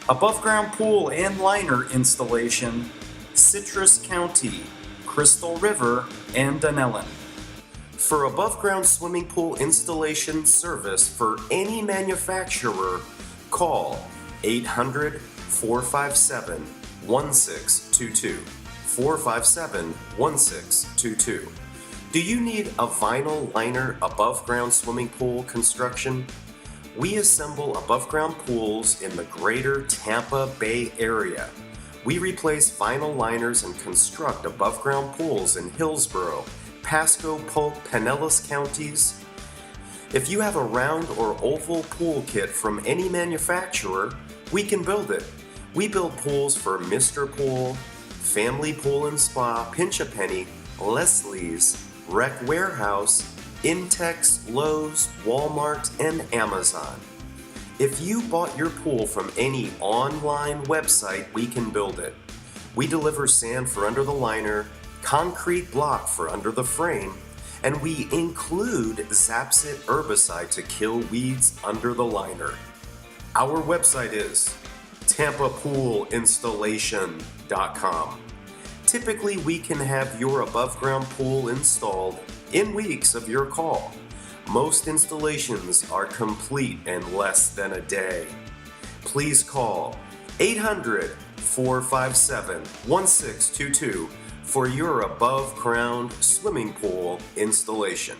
Aboveground pool and liner installation, Citrus County, Crystal River, and Dunnellon. For above-ground swimming pool installation service for any manufacturer, call 800-457-1622. 457-1622. Do you need a vinyl liner above-ground swimming pool construction? We assemble above-ground pools in the greater Tampa Bay area. We replace vinyl liners and construct above-ground pools in Hillsborough, Pasco, Polk, Pinellas counties. If you have a round or oval pool kit from any manufacturer, we can build it. We build pools for Mr. Pool, Family Pool and Spa, Pinch-A-Penny, Leslie's, Rec Warehouse, Intex, Lowe's, Walmart, and Amazon. If you bought your pool from any online website, we can build it. We deliver sand for under the liner, concrete block for under the frame, and we include Zapzit herbicide to kill weeds under the liner. Our website is tampapoolinstallation.com. Typically, we can have your above-ground pool installed in weeks of your call. Most installations are complete in less than a day. Please call 800-457-1622 for your above-ground swimming pool installation.